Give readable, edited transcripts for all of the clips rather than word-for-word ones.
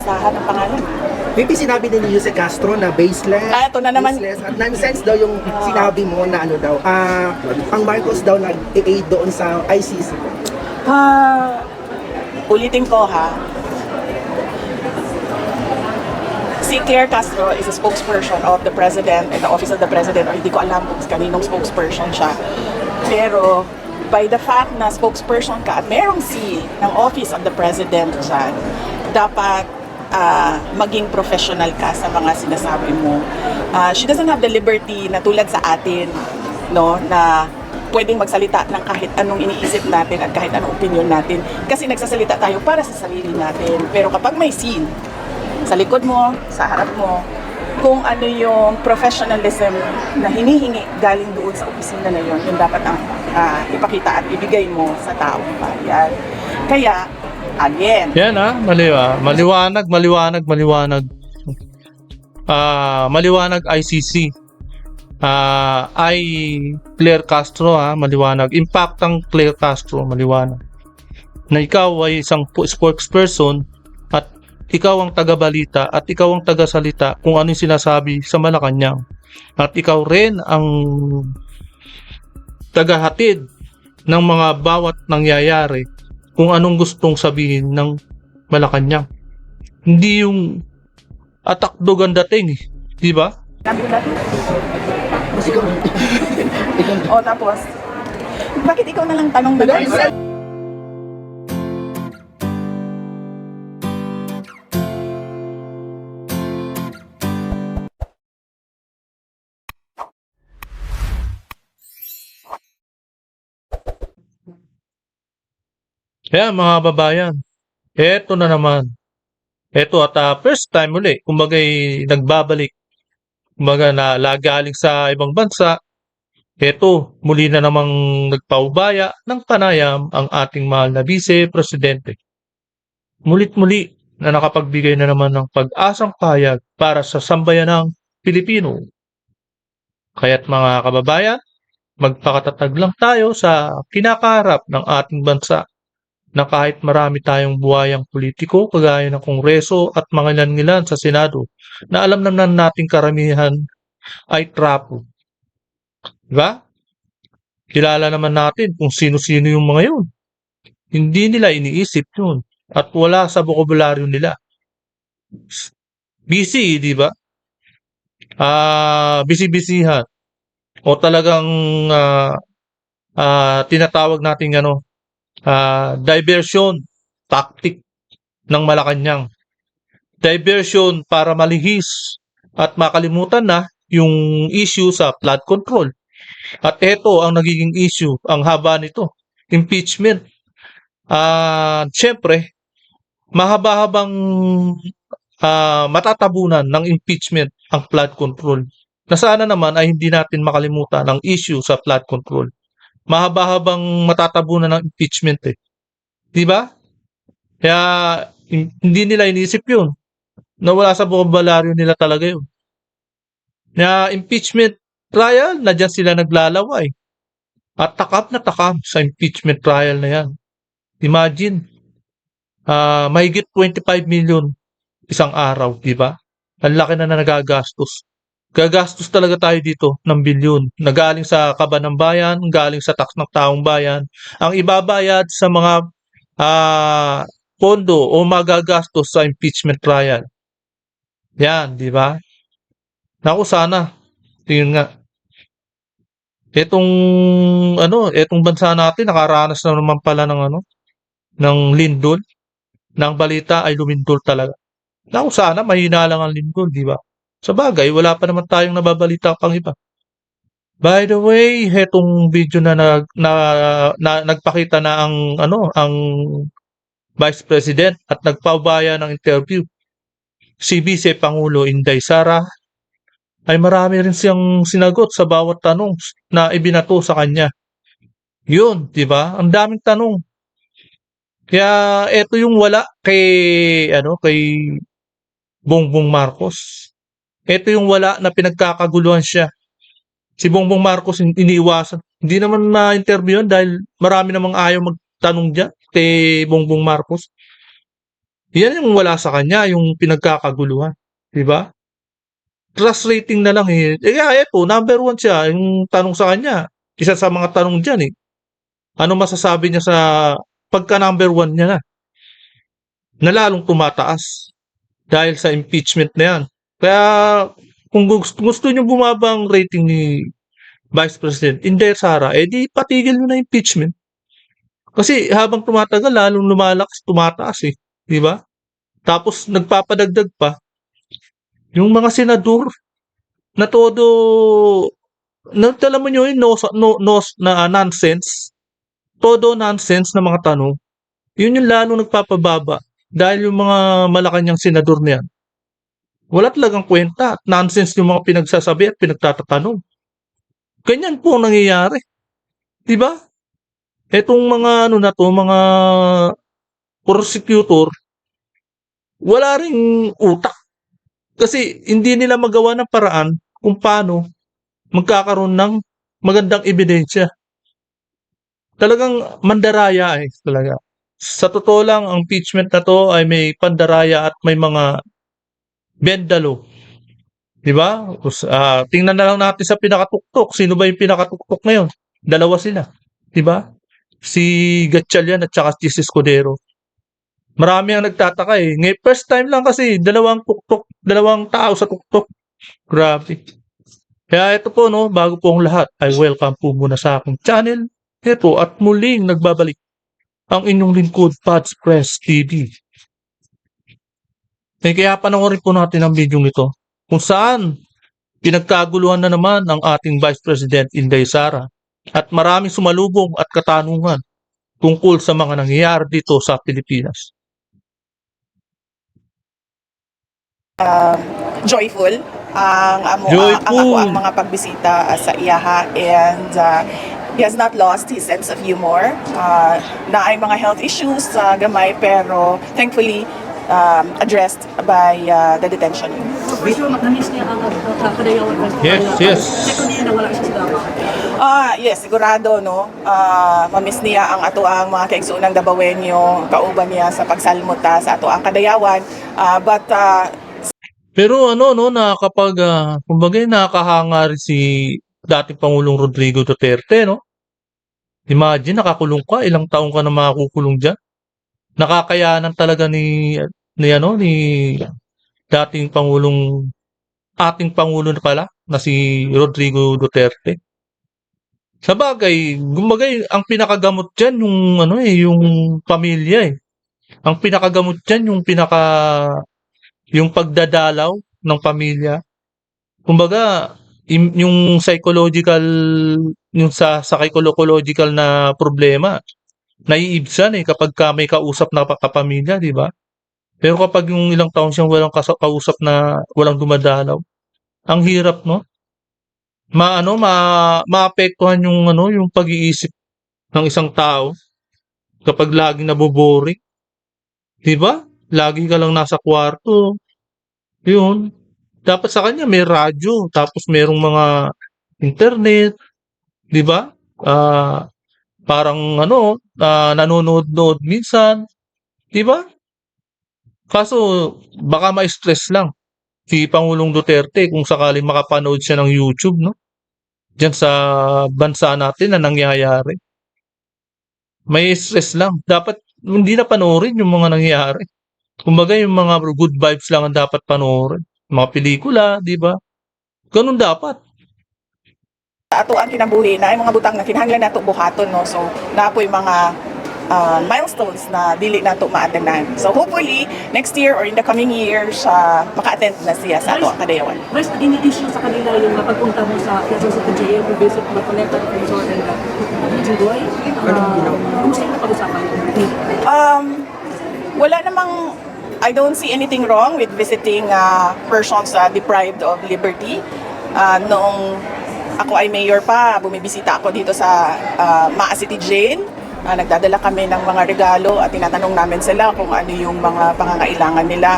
Sahan ang pangalan. Maybe sinabi din ni Jose Castro na baseless. Ito na naman. Baseless. At nonsense daw yung sinabi mo na ano daw. Ang Marcos daw nag-aid doon sa ICC. Ulitin ko ha. Si Claire Castro is a spokesperson of the President and the Office of the President. Or hindi ko alam kung kaninong spokesperson siya. Pero by the fact na spokesperson ka at merong seal ng Office of the President dyan, dapat maging professional ka sa mga sinasabi mo. She doesn't have the liberty na tulad sa atin, no, na pwedeng magsalita ng kahit anong iniisip natin at kahit anong opinion natin. Kasi nagsasalita tayo para sa sarili natin. Pero kapag may scene, sa likod mo, sa harap mo, kung ano yung professionalism na hinihingi galing doon sa opisina na yun, yung dapat ang ipakita at ibigay mo sa taong bayan. Kaya, again. Yan maliwanag. Maliwanag ICC. Ay Claire Castro maliwanag. Impactang Claire Castro, maliwanag. Na ikaw ay isang spokesperson at ikaw ang tagabalita at ikaw ang tagasalita kung ano yung sinasabi sa Malacanang. At ikaw rin ang tagahatid ng mga bawat nangyayari kung anong gustong sabihin ng Malacanang. Hindi yung atakdo ang dating, di ba? O tapos, bakit ikaw na lang tanong na lang? Kaya mga babayan, eto na naman. Eto at first time uli, kumbaga nagbabalik. Kumbaga na lagaling sa ibang bansa, eto muli na namang nagpaubaya ng panayam ang ating mahal na Vice-Presidente. Mulit-muli na nakapagbigay na naman ng pag-asang pahayag para sa sambayanang Pilipino. Kaya't mga kababayan, magpakatatag lang tayo sa kinakaharap ng ating bansa na kahit marami tayong buhayang politiko kagaya ng Kongreso at mga ilan-ilan sa Senado na alam naman nating karamihan ay trapo. Diba? Kilala naman natin kung sino-sino yung mga yun. Hindi nila iniisip yun at wala sa bokabularyo nila. Busy, di ba? Busy-busyhan o talagang tinatawag nating diversion tactic ng Malacanang. Diversion para malihis at makalimutan na yung issue sa flood control. At ito ang nagiging issue, ang haba nito, impeachment. Siyempre, mahaba-habang matatabunan ng impeachment ang flood control. Na sana naman ay hindi natin makalimutan ang issue sa flood control. Mahaba-habang matatabunan ng impeachment Di ba? Kaya hindi nila inisip yun. Nawala sa bokabularyo nila talaga yun. Na impeachment trial, na dyan sila naglalaway. At takam na takam sa impeachment trial na yan. Imagine, mahigit 25 million isang araw, di ba? Ang laki na nagagastos. Gagastos talaga tayo dito ng bilyon. Nagaling sa kaba ng bayan, galing sa tax ng taong bayan. Ang ibabayad sa mga pondo o magagastos sa impeachment trial. Yan, di ba? Naku sana. Tingnan nga. Etong bansa natin nakaranas na naman pala ng lindol. Nang balita ay lumindol talaga. Naku sana mahina lang ang lindol, di ba? Sa bagay, wala pa naman tayong nababalita pang iba. By the way, etong video na nagpakita na ang Vice President at nagpaubaya ng interview. Si Vice Pangulo Inday Sara ay marami rin siyang sinagot sa bawat tanong na ibinato sa kanya. Yun, di ba? Ang daming tanong. Kaya ito yung wala kay Bongbong Marcos. Ito yung wala na pinagkakaguluhan siya. Si Bongbong Marcos iniiwasan. Hindi naman na-interview yun dahil marami namang ayaw magtanong dyan kay Bongbong Marcos. Yan yung wala sa kanya, yung pinagkakaguluhan. Di ba? Trust rating na lang eh. Eh kaya eto, number one siya. Yung tanong sa kanya, isa sa mga tanong dyan eh. Ano masasabi niya sa pagka number one niya na lalong tumataas dahil sa impeachment na yan. Kaya kung gusto nyo bumaba ang rating ni Vice President Inday Sara, eh di patigil nyo na impeachment. Kasi habang tumatagal, lalong lumalakas, tumataas eh. Di ba? Tapos nagpapadagdag pa yung mga senador na todo alam mo nyo yun, na nonsense, todo nonsense na mga tanong, yun yung lalo nagpapababa dahil yung mga Malacanang senador na yan, wala talagang kwenta at nonsense yung mga pinagsasabi at pinagtatatanong. Ganyan po ang nangyayari. Di ba? Etong mga ano na to, mga prosecutor, wala ring utak. Kasi hindi nila magawa ng paraan kung paano magkakaroon ng magandang ebidensya. Talagang mandaraya eh, talaga. Sa totoo lang, ang impeachment na to ay may pandaraya at may mga bendalo. Di ba? Tingnan na lang natin sa pinakatuktok. Sino ba yung pinakatuktok ngayon? Dalawa sila. Di ba? Si Gatchalian at saka si Escudero. Marami ang nagtataka eh. Ngayon, first time lang kasi dalawang tuktok, dalawang tao sa tuktok. Grabe. Kaya ito po no, bago po ang lahat, ay welcome po muna sa aking channel. Ito at muling nagbabalik ang inyong lingkod, Pads Press TV. Kaya panoorin po natin ang video nito kung saan pinagkaguluhan na naman ang ating Vice President Inday Sara at maraming sumalubong at katanungan tungkol sa mga nangyayari dito sa Pilipinas. Joyful ang ako ang mga pagbisita sa iyaha, and he has not lost his sense of humor. Na ay mga health issues gamay, pero thankfully addressed by the detention. Na-miss niya ang kadayawan. Yes. Second year na wala siya sa Davao. Yes, sigurado no. Mamiss niya ang ato ang mga kaigsuunang Dabawenyo, kauban niya sa pagsalmot sa ato ang kadayawan. But Pero ano no, na kapag kumbaga nakakahanga rin si dating Pangulong Rodrigo Duterte no. Imagine nakakulong ka, ilang taon ka na makukulong diyan. Nakakayanan talaga ni dating ating Pangulo na pala na si Rodrigo Duterte. Sabagay, gumagay ang pinakagamot diyan yung yung pamilya eh. Ang pinakagamot diyan yung pagdadalaw ng pamilya. Kumbaga, yung psychological, yung sa psychological na problema, naiibsan eh kapag may kausap na kapamilya, di ba? Pero kapag yung ilang taon siyang walang kausap na walang dumadalaw, ang hirap, no? Maapektuhan yung pag-iisip ng isang tao kapag laging naboboring. Di ba? Lagi ka lang nasa kwarto. Yun. Dapat sa kanya may radyo, tapos merong mga internet, 'di ba? Parang nanonood-nood minsan, 'di ba? Kaso baka ma-stress lang si Pangulong Duterte kung sakaling makapanood siya ng YouTube, no? Diyan sa bansa natin na nangyayari. May stress lang. Dapat hindi na panoorin yung mga nangyayari. Kumbaga yung mga good vibes lang ang dapat panoorin. Mga pelikula, di ba? Ganun dapat. ato ang kinabuhi na ay mga butang na kinahanglan nato buhaton no. So napoy mga milestones na dili nato maatenan. So hopefully next year or in the coming years maka-attend na siya sa ato ang kadayawan. Mas in-issue sa kanila yung pagpunta mo sa Quezon City Jail to visit the connected resort and Jigoy. Kung saan na pag-usapan? Wala namang, I don't see anything wrong with visiting persons deprived of liberty. Noong ako ay mayor pa, bumibisita ako dito sa Maa City Jail. Nagdadala kami ng mga regalo at tinatanong namin sila kung ano yung mga pangangailangan nila.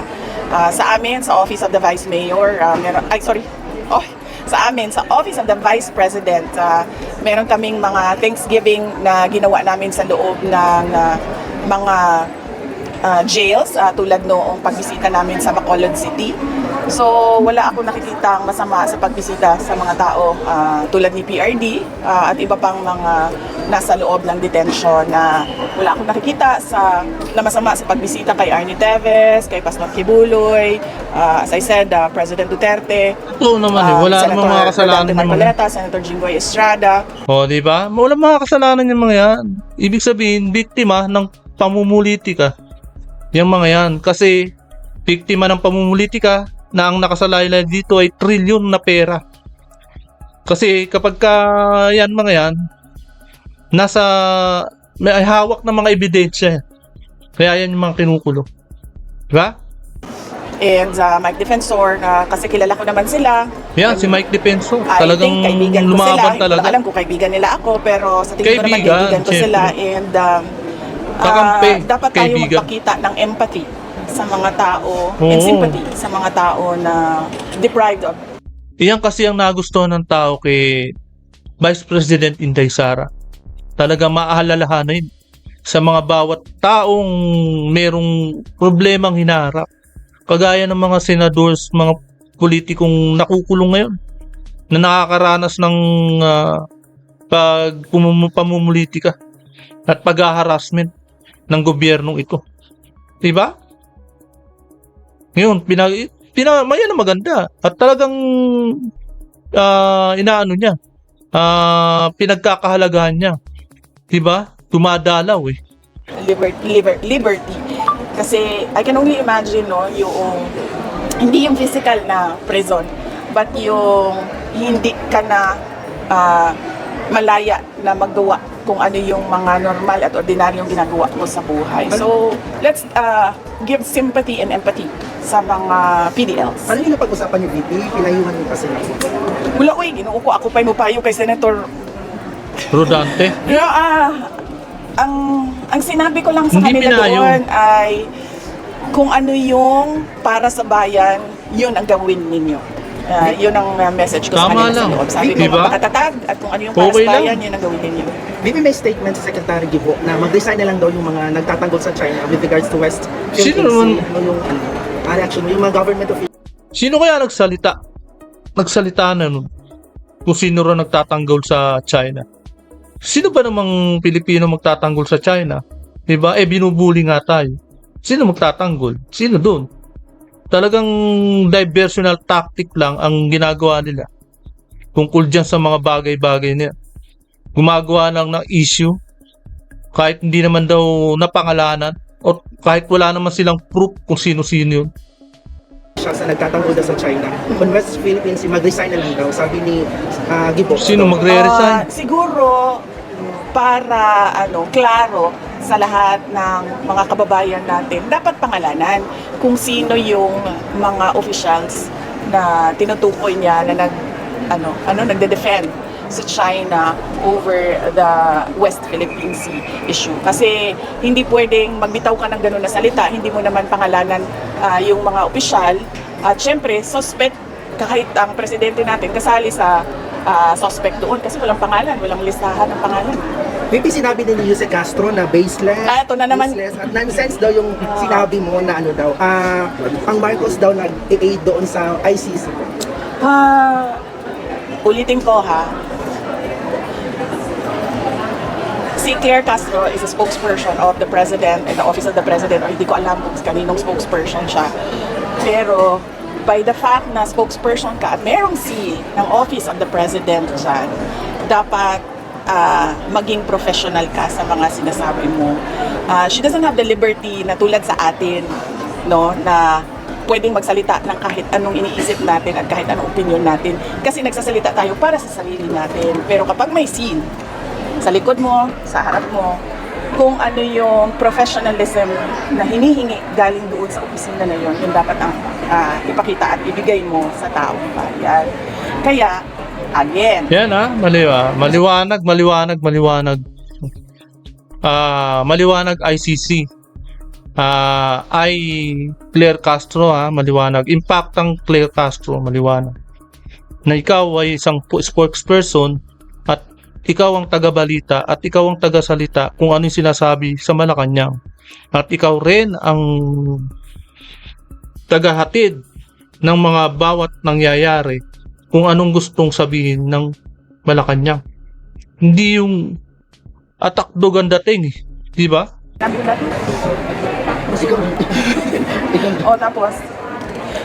Sa amin, sa Office of the Vice Mayor, sa amin, sa Office of the Vice President, meron kaming mga Thanksgiving na ginawa namin sa loob ng mga jails tulad noong pagbisita namin sa Bacolod City. So wala ako nakikitang masama sa pagbisita sa mga tao tulad ni PRD at iba pang mga nasa loob ng detention na wala akong nakikita na masama sa pagbisita kay Arnie Teves, kay Pastor Kibuloy, as I said, President Duterte, Oo naman wala namang mga kasalanan Rodante yung mga. Marcoleta, Senator Jinggoy Estrada. O, di ba? Wala mga kasalanan yung mga yan. Ibig sabihin, biktima ng pamumulitika. Yung mga yan. Kasi, biktima ng pamumulitika na ang nakasalalay dito ay trilyon na pera. Kasi kapag ka yan mga yan, may hawak ng mga ebidensya. Kaya yan yung mga kinukulo. Diba? And Mike Defensor, kasi kilala ko naman sila. Yan, si Mike Defensor. I Talagang think kaibigan ko sila. lumaban Hindi talaga. ko alam kung kaibigan nila ako, pero sa tingin ko naman Kaibigan, kaibigan ko syempre. sila. And Kakampi, dapat tayo kaibigan. magpakita ng empathy sa mga tao Oo. and sympathy sa mga tao na deprived of. Iyan kasi ang nagustuhan ng tao kay Vice President Inday Sara. Talaga maaalalahanin sa mga bawat taong merong problemang hinaharap. Kagaya ng mga senadors, mga politikong nakukulong ngayon na nakakaranas ng pamumulitika at pag-harassment ng gobyernong ito. Diba? Ngayon, mayan na maganda. At talagang inaano niya, pinagkakahalagahan niya. Diba? Dumadalaw eh. Liberty. Kasi I can only imagine yung hindi yung physical na prison, but yung hindi ka na malaya na magawa kung ano yung mga normal at ordinaryong ginagawa mo sa buhay. So, let's give sympathy and empathy sa mga PDLs. Ano yung napag-usapan niyo, VP? Pinayuhan niyo pa sila. Wala ko ginuo ko ako pa'y mo payo kay Senator. Rodante. Pero ang sinabi ko lang sa Hindi kanila pinayo. doon ay kung ano yung para sa bayan, yun ang gawin ninyo. Yun ang message ko Tama sa kanila lang. sa loob. Sabi ko, Diba? makatatag at kung ano yung para Okay sa bayan, lang. yun ang gawin ninyo. VP, may statement sa Secretary Gibo na mag-resign na lang daw yung mga nagtatanggol sa China with regards to West Sino Philippine naman? Sea. Ano yung reaction mo? Yung mga government officials. Sino kaya nagsalita? Nagsalita na nun. Kung sino rin nagtatanggol sa China. Sino ba namang Pilipino magtatanggol sa China? Diba? Binubuli nga tayo. Sino magtatanggol? Sino doon? Talagang diversional tactic lang ang ginagawa nila. Tungkol dyan sa mga bagay-bagay niya. Gumagawa lang ng issue. Kahit hindi naman daw napangalanan. O kahit wala naman silang proof kung sino-sino yun. Sa nagtatanggol daw sa China. On West Philippine Sea, mag-resign na lang daw. Sabi ni Gibo. Sino magre-resign? Siguro, para klaro sa lahat ng mga kababayan natin, dapat pangalanan kung sino yung mga officials na tinutukoy niya na nagde-defend sa China over the West Philippine Sea issue. Kasi hindi pwedeng magbitaw ka ng gano'n na salita, hindi mo naman pangalanan yung mga opisyal. At syempre, suspect, kahit ang presidente natin kasali sa suspect doon kasi walang pangalan, walang listahan ng pangalan. VP, sinabi din ni Jose Castro na baseless. Ito na naman. Baseless at nonsense daw yung sinabi mo na ang Marcos daw nag-aid doon sa ICC. Ulitin ko si Claire Castro is a spokesperson of the President and the Office of the President, o hindi ko alam kung kaninong spokesperson siya. Pero by the fact na spokesperson ka at merong C ng Office of the President dyan, dapat maging professional ka sa mga sinasabi mo. She doesn't have the liberty na tulad sa atin, na pwedeng magsalita ng kahit anong iniisip natin at kahit anong opinion natin kasi nagsasalita tayo para sa sarili natin. Pero kapag may scene sa likod mo, sa harap mo, kung ano yung professionalism na hinihingi galing doon sa opisina na yun dapat ang ipakita at ibigay mo sa taong bayan. Kaya, again, Yan maliwanag. Maliwanag ICC. Ay Claire Castro maliwanag. Impactang Claire Castro, maliwanag. Na ikaw ay isang spokesperson at ikaw ang taga-balita at ikaw ang taga-salita kung ano yung sinasabi sa Malacanang. At ikaw rin ang tagahatid ng mga bawat nangyayari kung anong gustong sabihin ng Malacanang. Hindi yung atakdog ang dating, di ba? O tapos,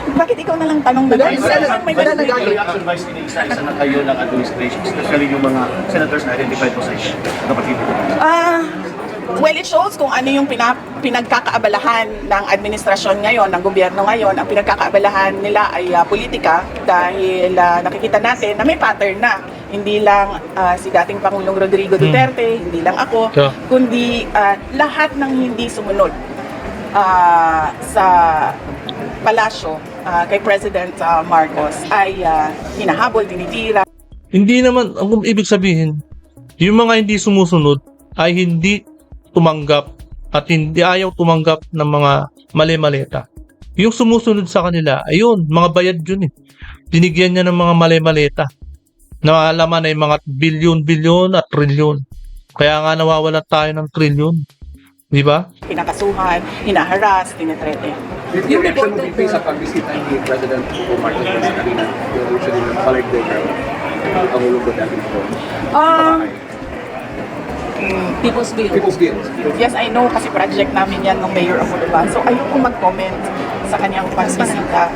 bakit ikaw na lang tanong na Wala, lang? wala, May wala, ganun. wala. advice ni isa-isa na kayo ng administration, especially yung mga senators na identified po sa inyo. Kapatid. Well, it shows kung ano yung pinagkakaabalahan ng administrasyon ngayon, ng gobyerno ngayon. Ang pinagkakaabalahan nila ay politika dahil nakikita natin na may pattern na. Hindi lang si dating Pangulong Rodrigo Duterte, hindi lang ako, Yeah. kundi lahat ng hindi sumunod sa palasyo kay President Marcos ay hinahabol, tinitira. Hindi naman, ang ibig sabihin, yung mga hindi sumusunod ay hindi tumanggap at hindi ayaw tumanggap ng mga mali-maleta. Yung sumusunod sa kanila, ayun, mga bayad yun eh. Binigyan niya ng mga mali-maleta na alaman ay mga bilyon-bilyon at trilyon. Kaya nga nawawalan tayo ng trilyon. Di ba? Pinakasuhan, hinaharas, tinitrete. Yung reaction mo dito sa pagbisita ni President Marcos sa kanina, yung usually ng balik day ang Pangulong Duterte po. People's Bill. People's Bill. Yes, I know kasi project namin yan ng Mayor Amuluban. So ayoko mag-comment sa kanyang pagbisita.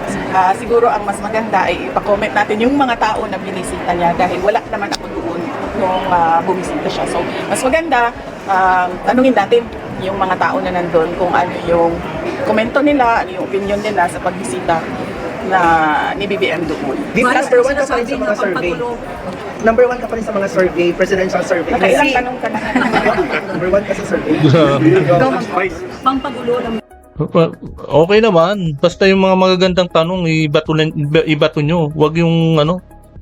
Siguro ang mas maganda ay ipa-comment natin yung mga tao na binisita niya dahil wala naman ako doon nung bumisita siya. So mas maganda, tanungin natin yung mga tao na nandun kung ano yung komento nila, ano yung opinion nila sa pagbisita na ni BBM doon. This Para number one ka pa rin sinasabi sa na mga survey. pagpagulo. Number one ka pa rin sa mga survey, presidential survey. Nakailang Kasi, tanong ka na. number one ka sa survey. Pangpagulo ng Okay naman. Basta yung mga magagandang tanong, ibato nyo. Huwag yung,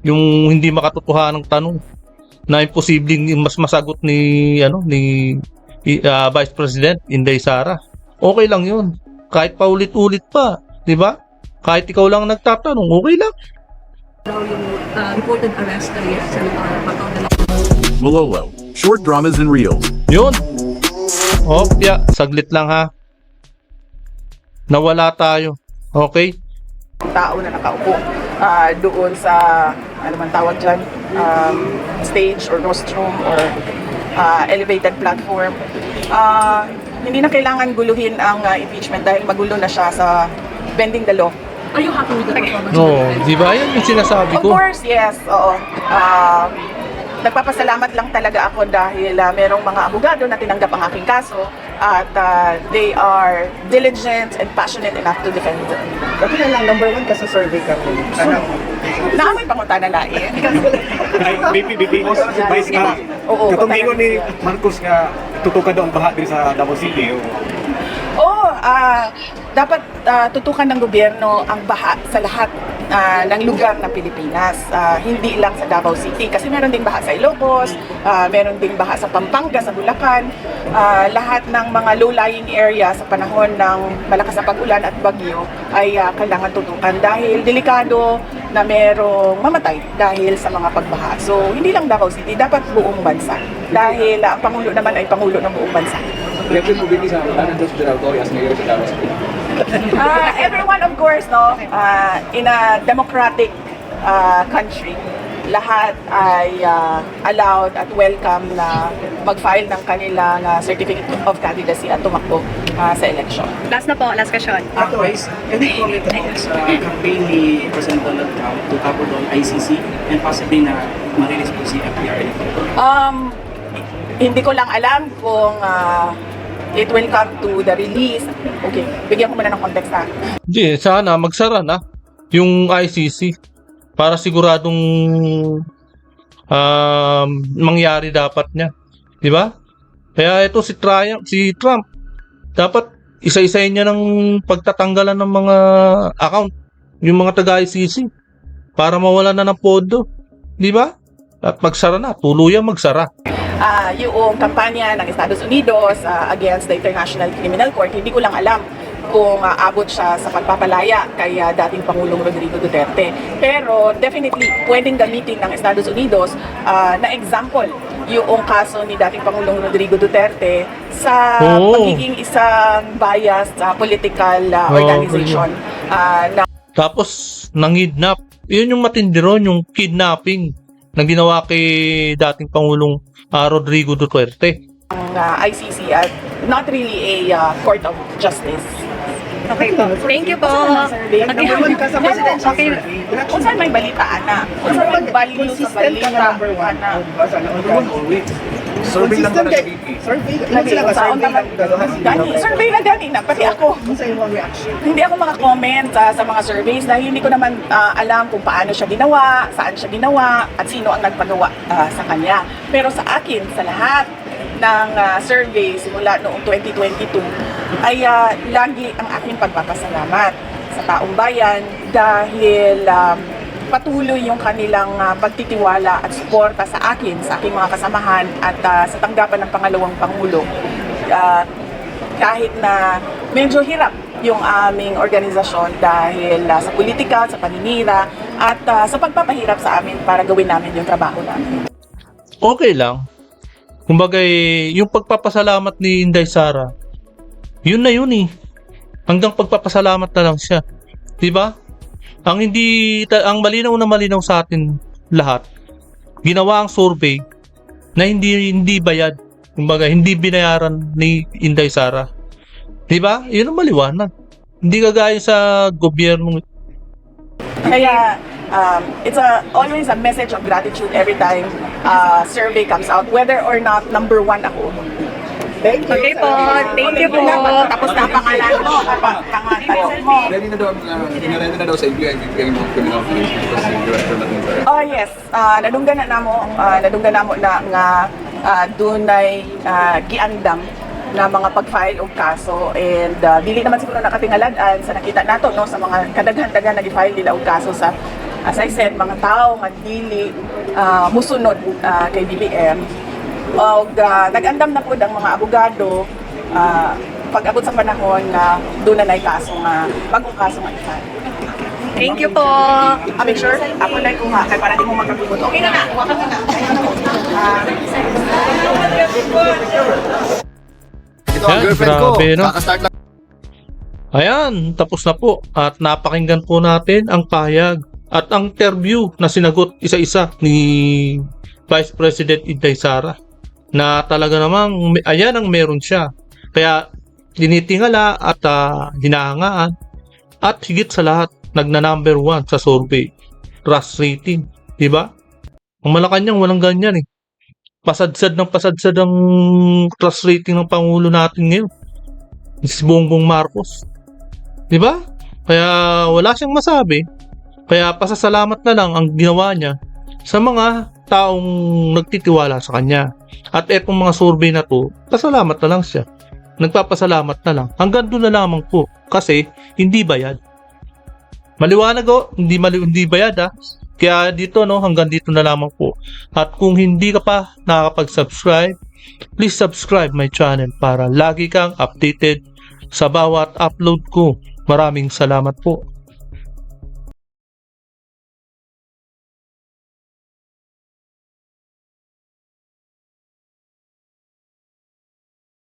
yung hindi makatotohanang tanong na imposibleng mas masagot ni Vice President Inday Sara. Okay lang yun. Kahit paulit-ulit pa, di ba? Kahit ikaw lang nagtatanong, okay lang. yung reported arrest ni Senator Bato de la Malolo, short dramas and reels. Yun. Opya, saglit lang ha. Nawala tayo. Okay? Tao na nakaupo doon sa, ano man tawag dyan, stage or rostrum or elevated platform. Hindi na kailangan guluhin ang impeachment dahil magulo na siya sa bending the law. Are you happy with the performance? No, di ba? Yan yung sinasabi Of ko. course, yes. Oo. Nagpapasalamat lang talaga ako dahil merong mga abogado na tinanggap ang aking kaso at they are diligent and passionate enough to defend it. Kasi na lang, number one ka sa survey ka. Naamoy pangunta na lain. Ay, BP, Vice nga. Oo, Katong ingon ni Marcos nga, tutukan daw ang baha din sa Davao City. Oo, dapat tutukan ng gobyerno ang baha sa lahat ng lugar ng Pilipinas. Hindi lang sa Davao City kasi meron ding baha sa Ilocos, meron ding baha sa Pampanga, sa Bulacan. Lahat ng mga low-lying area sa panahon ng malakas na pag-ulan at bagyo ay kailangan tutukan dahil delikado na merong mamatay dahil sa mga pagbaha. So, hindi lang Davao City, dapat buong bansa. Dahil ang Pangulo naman ay Pangulo ng buong bansa. Reaction mo dito sa Ana Dos Geraldo as mayor sa Davao City. Everyone, of course, no, in a democratic country, lahat ay allowed at welcome na mag-file ng kanilang certificate of candidacy at tumakbo sa election. Last na po, last question. Otherwise, any comment about sa campaign ni President Donald Trump to cover on ICC and possibly na ma-release po si FBR? Hindi ko lang alam kung it will come to the release. Okay, bigyan ko muna ng context ha. Hindi, sana magsara na yung ICC para siguradong mangyari dapat niya. Di ba? Kaya ito si Trump, dapat isa-isayin niya ng pagtatanggalan ng mga account, yung mga taga-ICC, para mawala na ng pondo. Di ba? At magsara na, tuluyang magsara. Yung kampanya ng Estados Unidos against the International Criminal Court, hindi ko lang alam kung aabot siya sa pagpapalaya kay dating Pangulong Rodrigo Duterte. Pero definitely pwedeng gamitin ng Estados Unidos na example yung kaso ni dating Pangulong Rodrigo Duterte sa pagiging isang biased political organization na Tapos, nangidnap. Yun yung matindi ron, yung kidnapping na ginawa kay dating Pangulong Rodrigo Duterte. ng ICC at not really a court of justice. Okay po. Thank you po. Number one ka sa presidential Okay. survey. Kung saan may balita, ana. Kung saan may baliw sa Consistent ka balita, na number one. ana. Always. Survey lang Consistent na sa kay- BP. Survey. Ilan Lagi, sila ka? saan Survey naman? lang dalawa sila. Gani, survey na gani na. Pati ako. Ano sa iyong reaction? Hindi ako makakomment sa mga surveys dahil hindi ko naman alam kung paano siya ginawa, saan siya ginawa, at sino ang nagpagawa sa kanya. Pero sa akin, sa lahat ng survey simula noong 2022 ay lagi ang aking pagpapasalamat sa taong bayan dahil patuloy yung kanilang pagtitiwala at suporta sa akin, sa aking mga kasamahan at sa tanggapan ng pangalawang Pangulo. Kahit na medyo hirap yung aming organisasyon dahil sa politika, sa paninira at sa pagpapahirap sa amin para gawin namin yung trabaho namin. Okay lang. Kumbaga, yung pagpapasalamat ni Inday Sara, yun na yun eh. Hanggang pagpapasalamat na lang siya. 'Di ba? Ang malinaw na malinaw sa atin lahat, ginawa ang survey na hindi bayad. Kumbaga, hindi binayaran ni Inday Sara. 'Di ba? Yun ang maliwanag. Hindi kagaya sa gobyerno. Kaya it's always a message of gratitude every time survey comes out, whether or not number one ako. Thank you. Okay po. Thank you po. Tapos na pangalan mo, pangalan mo. Ready na daw, ready na daw sa FBI yung criminal case because yung director natin sa Oh yes, nadunggan na mo na nga dunay giandam na mga pag-file og kaso and dili naman siguro nakatingaladan sa nakita nato no sa mga kadaghan-daghan na gi-file nila og kaso sa as I said mga tao nga dili musunod kay BBM og nag-andam na po ang mga abogado pag-abot sa panahon na doon na kaso nga bagong kaso nga i-file. Thank you po. Make sure ako na kuha kay para di mo magkagugot. Okay na na, kuha ka na. Ito ang Yan, girlfriend ko. grabe, no? Kakastart lang. Ayan, tapos na po at napakinggan po natin ang pahayag at ang interview na sinagot isa-isa ni Vice President Inday Sara na talaga namang ayan ang meron siya. Kaya tinitingala at hinahangaan at higit sa lahat nagna-number 1 sa survey. Trust rating, di ba? Ang Malacanang walang ganyan eh. Pasadsad ang trust rating ng Pangulo natin ngayon. Si Bongbong Marcos. Di ba? Kaya wala siyang masabi. Kaya pasasalamat na lang ang ginawa niya sa mga taong nagtitiwala sa kanya. At etong mga survey na to, pasalamat na lang siya. Nagpapasalamat na lang. Hanggang doon na lamang po. Kasi hindi bayad. Maliwanag o, hindi bayad ha. Kaya dito no, hanggang dito na lamang po. At kung hindi ka pa nakakapag-subscribe, please subscribe my channel para lagi kang updated sa bawat upload ko. Maraming salamat po.